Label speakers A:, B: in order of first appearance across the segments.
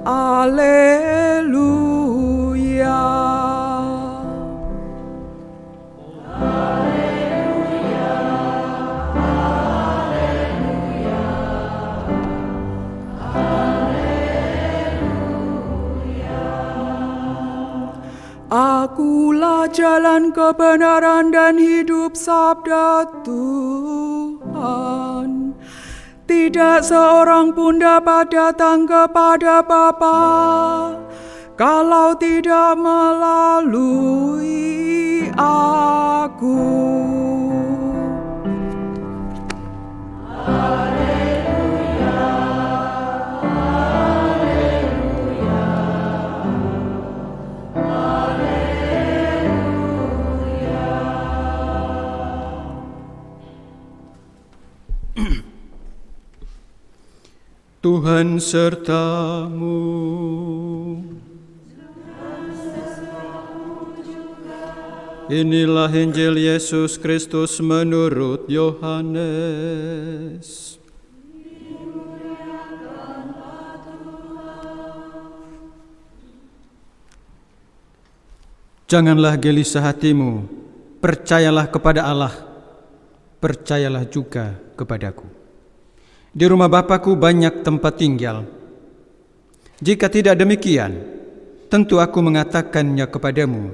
A: Alleluia. Akulah jalan kebenaran dan hidup, sabda Tuhan. Tidak seorang pun dapat datang kepada Bapa kalau tidak melalui aku.
B: Tuhan sertamu. Inilah Injil Yesus Kristus menurut Yohanes. Janganlah gelisah hatimu, percayalah kepada Allah, percayalah juga kepadaku. Di rumah Bapakku banyak tempat tinggal. Jika tidak demikian, tentu aku mengatakannya kepadamu,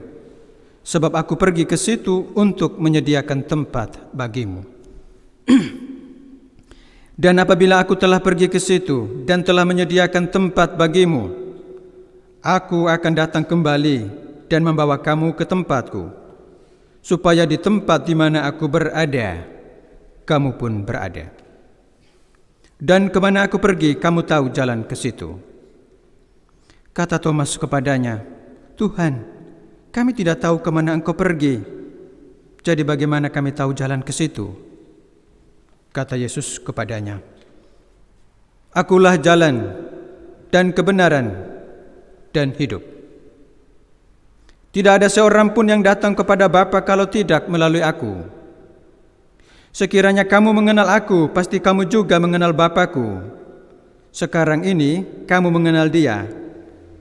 B: sebab aku pergi ke situ untuk menyediakan tempat bagimu. Dan apabila aku telah pergi ke situ dan telah menyediakan tempat bagimu, aku akan datang kembali dan membawa kamu ke tempatku, supaya di tempat di mana aku berada, kamu pun berada. Dan kemana aku pergi, kamu tahu jalan ke situ. Kata Thomas kepadanya, Tuhan, kami tidak tahu kemana engkau pergi. Jadi bagaimana kami tahu jalan ke situ? Kata Yesus kepadanya, Akulah jalan dan kebenaran dan hidup. Tidak ada seorang pun yang datang kepada Bapa kalau tidak melalui aku. Sekiranya kamu mengenal aku, pasti kamu juga mengenal Bapa-Ku. Sekarang ini kamu mengenal Dia,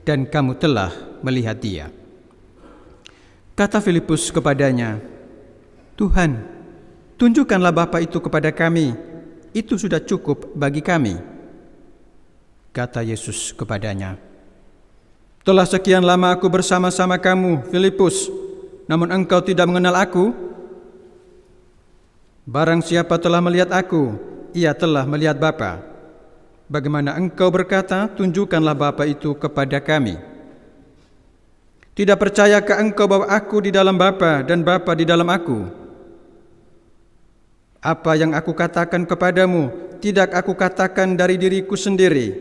B: dan kamu telah melihat Dia. Kata Filipus kepadanya, Tuhan, tunjukkanlah Bapa itu kepada kami, itu sudah cukup bagi kami. Kata Yesus kepadanya, telah sekian lama aku bersama-sama kamu, Filipus, namun engkau tidak mengenal aku? Barang siapa telah melihat aku, ia telah melihat Bapa. Bagaimana engkau berkata, tunjukkanlah Bapa itu kepada kami? Tidak percayakah engkau bahwa aku di dalam Bapa dan Bapa di dalam aku? Apa yang aku katakan kepadamu, tidak aku katakan dari diriku sendiri,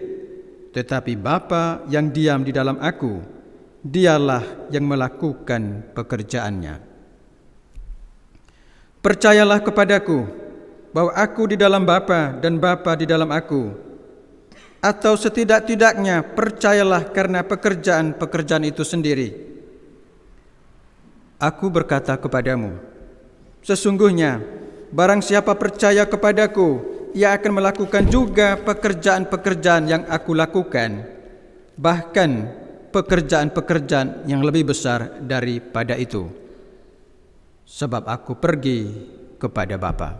B: tetapi Bapa yang diam di dalam aku, Dialah yang melakukan pekerjaannya. Percayalah kepadaku bahwa aku di dalam Bapa dan Bapa di dalam aku. Atau setidak-tidaknya percayalah karena pekerjaan-pekerjaan itu sendiri. Aku berkata kepadamu, sesungguhnya barang siapa percaya kepadaku, ia akan melakukan juga pekerjaan-pekerjaan yang aku lakukan, bahkan pekerjaan-pekerjaan yang lebih besar daripada itu. Sebab aku pergi kepada Bapa.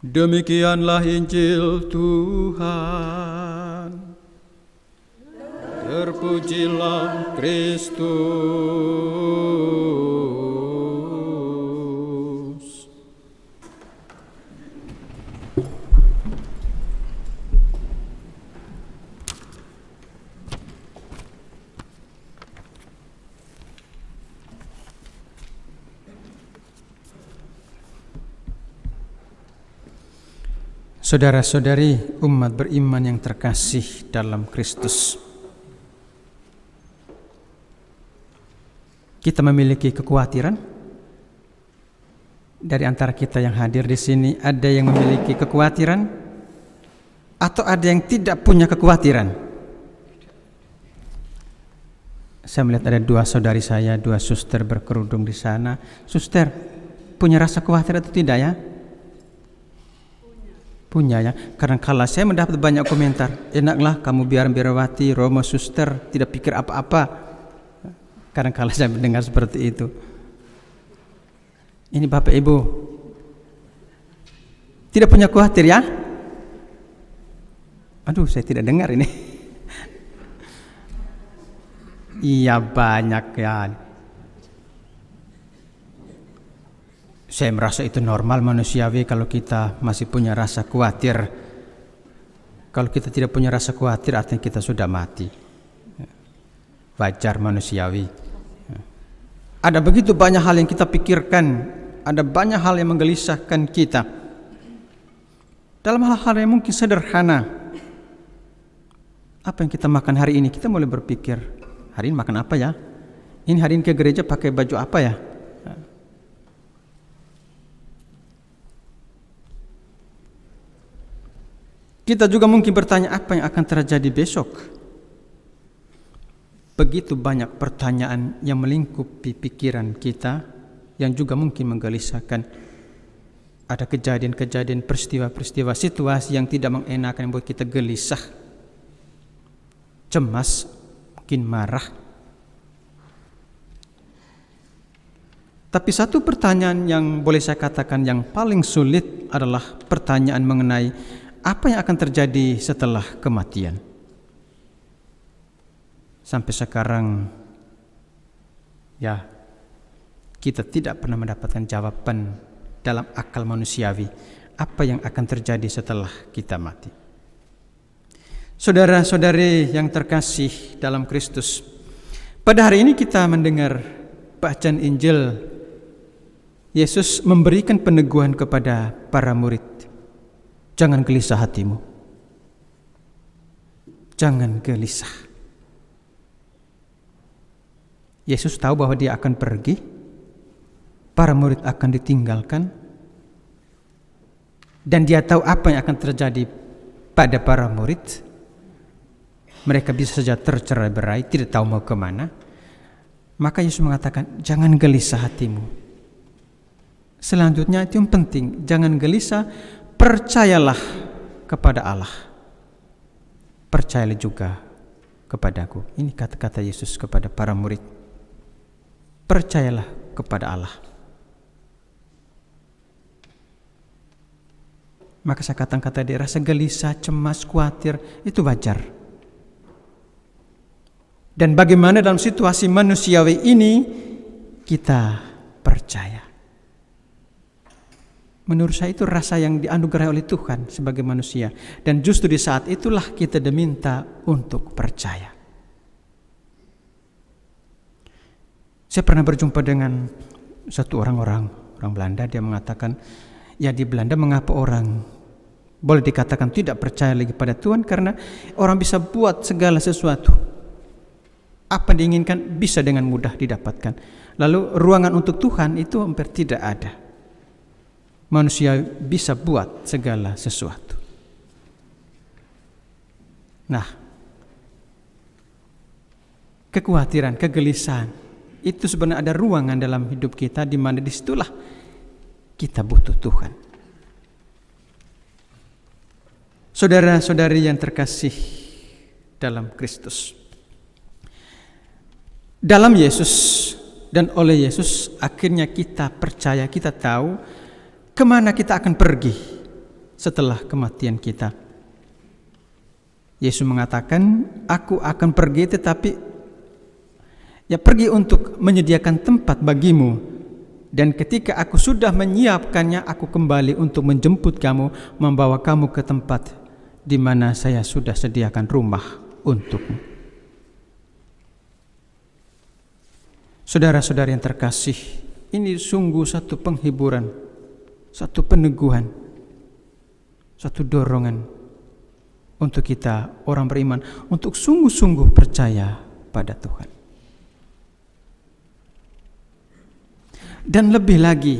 B: Demikianlah Injil Tuhan. Terpujilah Kristus. Saudara-saudari umat beriman yang terkasih dalam Kristus, kita memiliki kekhawatiran. Dari antara kita yang hadir di sini, ada yang memiliki kekhawatiran atau ada yang tidak punya kekhawatiran? Saya melihat ada dua saudari saya, dua suster berkerudung di sana. Suster, punya rasa khawatir atau tidak ya? Punya ya. Kadang-kala saya mendapat banyak komentar, enaklah kamu biarawati, Romo, suster, tidak pikir apa-apa. Kadang-kala saya mendengar seperti itu. Ini Bapak Ibu tidak punya khawatir ya? Aduh, saya tidak dengar ini. Iya banyak ya. Saya merasa itu normal, manusiawi kalau kita masih punya rasa khawatir. Kalau kita tidak punya rasa khawatir, artinya kita sudah mati. Wajar, manusiawi. Ada begitu banyak hal yang kita pikirkan, ada banyak hal yang menggelisahkan kita. Dalam hal-hal yang mungkin sederhana, apa yang kita makan hari ini, kita mulai berpikir, hari ini makan apa ya? Ini hari ini ke gereja pakai baju apa ya? Kita juga mungkin bertanya apa yang akan terjadi besok. Begitu banyak pertanyaan yang melingkupi pikiran kita yang juga mungkin menggelisahkan. Ada kejadian-kejadian, peristiwa-peristiwa, situasi yang tidak mengenakan yang membuat kita gelisah, cemas, mungkin marah. Tapi satu pertanyaan yang boleh saya katakan yang paling sulit adalah pertanyaan mengenai apa yang akan terjadi setelah kematian. Sampai sekarang ya kita tidak pernah mendapatkan jawaban dalam akal manusiawi apa yang akan terjadi setelah kita mati. Saudara-saudari yang terkasih dalam Kristus, pada hari ini kita mendengar bacaan Injil. Yesus memberikan peneguhan kepada para murid. Jangan gelisah hatimu. Jangan gelisah. Yesus tahu bahwa dia akan pergi. Para murid akan ditinggalkan. Dan dia tahu apa yang akan terjadi pada para murid. Mereka bisa saja tercerai-berai, tidak tahu mau kemana. Maka Yesus mengatakan, jangan gelisah hatimu. Selanjutnya itu yang penting, jangan gelisah. Percayalah kepada Allah. Percayalah juga kepadaku. Ini kata-kata Yesus kepada para murid. Percayalah kepada Allah. Maka saya kata dia rasa gelisah, cemas, khawatir itu wajar. Dan bagaimana dalam situasi manusiawi ini kita percaya. Menurut saya itu rasa yang dianugerahkan oleh Tuhan sebagai manusia. Dan justru di saat itulah kita diminta untuk percaya. Saya pernah berjumpa dengan satu orang Belanda. Dia mengatakan, ya di Belanda mengapa orang boleh dikatakan tidak percaya lagi pada Tuhan? Karena orang bisa buat segala sesuatu. Apa yang diinginkan bisa dengan mudah didapatkan. Lalu ruangan untuk Tuhan itu hampir tidak ada. Manusia bisa buat segala sesuatu. Nah, kekhawatiran, kegelisahan itu sebenarnya ada ruangan dalam hidup kita di mana disitulah kita butuh Tuhan. Saudara-saudari yang terkasih dalam Kristus, dalam Yesus dan oleh Yesus akhirnya kita percaya, kita tahu kemana kita akan pergi setelah kematian kita. Yesus mengatakan, aku akan pergi tetapi ya pergi untuk menyediakan tempat bagimu. Dan ketika aku sudah menyiapkannya, aku kembali untuk menjemput kamu, membawa kamu ke tempat di mana saya sudah sediakan rumah untukmu. Saudara-saudari yang terkasih, ini sungguh satu penghiburan, satu peneguhan, satu dorongan untuk kita orang beriman untuk sungguh-sungguh percaya pada Tuhan. Dan lebih lagi,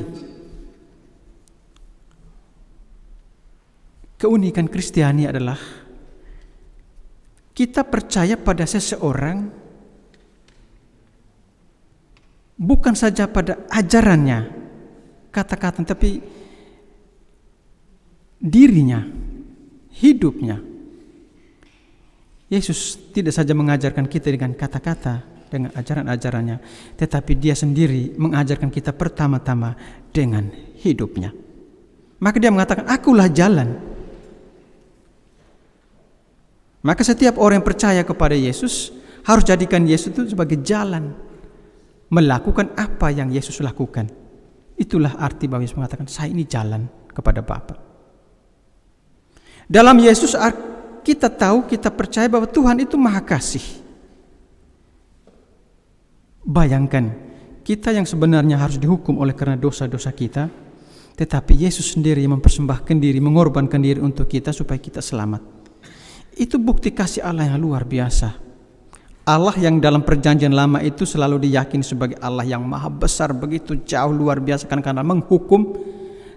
B: keunikan Kristiani adalah kita percaya pada seseorang bukan saja pada ajarannya, kata-kata, tapi dirinya. hidupnya. Yesus tidak saja mengajarkan kita dengan kata-kata, dengan ajaran-ajarannya, tetapi dia sendiri mengajarkan kita pertama-tama dengan hidupnya. Maka dia mengatakan, akulah jalan. Maka setiap orang yang percaya kepada Yesus harus jadikan Yesus itu sebagai jalan, melakukan apa yang Yesus lakukan. Itulah arti bahwa Yesus mengatakan, saya ini jalan kepada Bapa. Dalam Yesus kita tahu, kita percaya bahwa Tuhan itu Maha Kasih. Bayangkan, kita yang sebenarnya harus dihukum oleh karena dosa-dosa kita, tetapi Yesus sendiri mempersembahkan diri, mengorbankan diri untuk kita supaya kita selamat. Itu bukti kasih Allah yang luar biasa. Allah yang dalam perjanjian lama itu selalu diyakini sebagai Allah yang maha besar, begitu jauh luar biasa karena menghukum.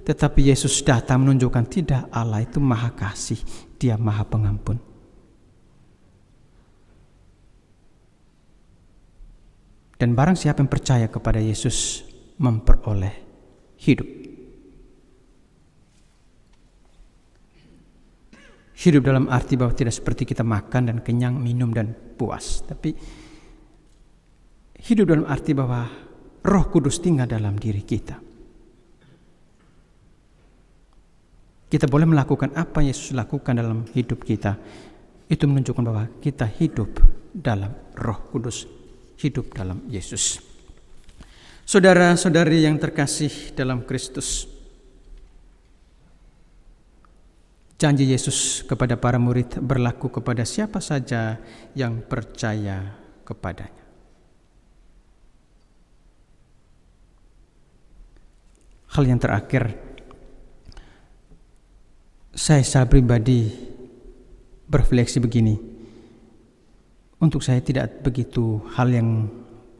B: Tetapi Yesus datang menunjukkan tidak, Allah itu maha kasih, dia maha pengampun. Dan barang siapa yang percaya kepada Yesus memperoleh hidup. Hidup dalam arti bahwa tidak seperti kita makan dan kenyang, minum dan puas. Tapi hidup dalam arti bahwa Roh Kudus tinggal dalam diri kita. Kita boleh melakukan apa yang Yesus lakukan dalam hidup kita. Itu menunjukkan bahwa kita hidup dalam Roh Kudus, hidup dalam Yesus. Saudara-saudari yang terkasih dalam Kristus, janji Yesus kepada para murid berlaku kepada siapa saja yang percaya kepadanya. Hal yang terakhir, saya secara pribadi berrefleksi begini. Untuk saya tidak begitu hal yang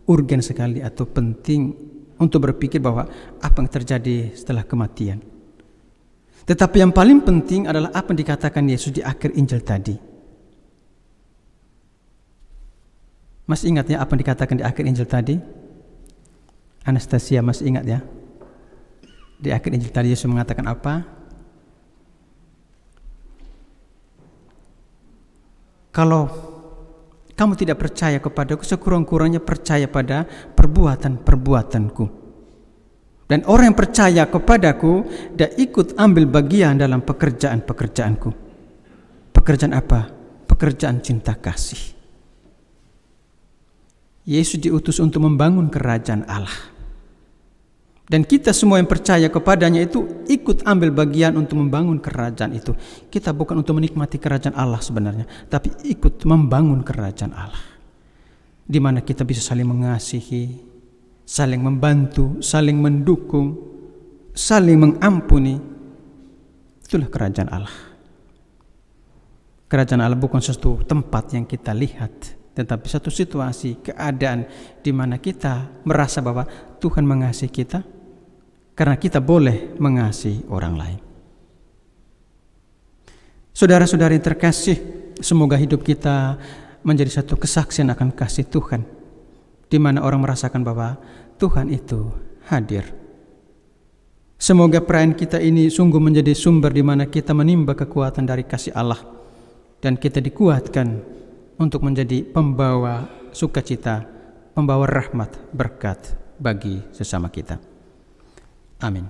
B: urgen sekali atau penting untuk berpikir bahwa apa yang terjadi setelah kematian. Tetapi yang paling penting adalah apa yang dikatakan Yesus di akhir Injil tadi. Masih ingat ya apa yang dikatakan di akhir Injil tadi? Anastasia masih ingat ya? Di akhir Injil tadi Yesus mengatakan apa? Kalau kamu tidak percaya kepadaku, sekurang-kurangnya percaya pada perbuatan-perbuatanku. Dan orang yang percaya kepadaku dan ikut ambil bagian dalam pekerjaan-pekerjaanku. Pekerjaan apa? Pekerjaan cinta kasih. Yesus diutus untuk membangun kerajaan Allah. Dan kita semua yang percaya kepadanya itu ikut ambil bagian untuk membangun kerajaan itu. Kita bukan untuk menikmati kerajaan Allah sebenarnya, tapi ikut membangun kerajaan Allah. Di mana kita bisa saling mengasihi, saling membantu, saling mendukung, saling mengampuni. Itulah kerajaan Allah. Kerajaan Allah bukan sesuatu tempat yang kita lihat, tetapi satu situasi, keadaan di mana kita merasa bahwa Tuhan mengasihi kita karena kita boleh mengasihi orang lain. Saudara-saudari terkasih, semoga hidup kita menjadi satu kesaksian akan kasih Tuhan, di mana orang merasakan bahwa Tuhan itu hadir. Semoga perayaan kita ini sungguh menjadi sumber di mana kita menimba kekuatan dari kasih Allah dan kita dikuatkan untuk menjadi pembawa sukacita, pembawa rahmat, berkat bagi sesama kita. Amin.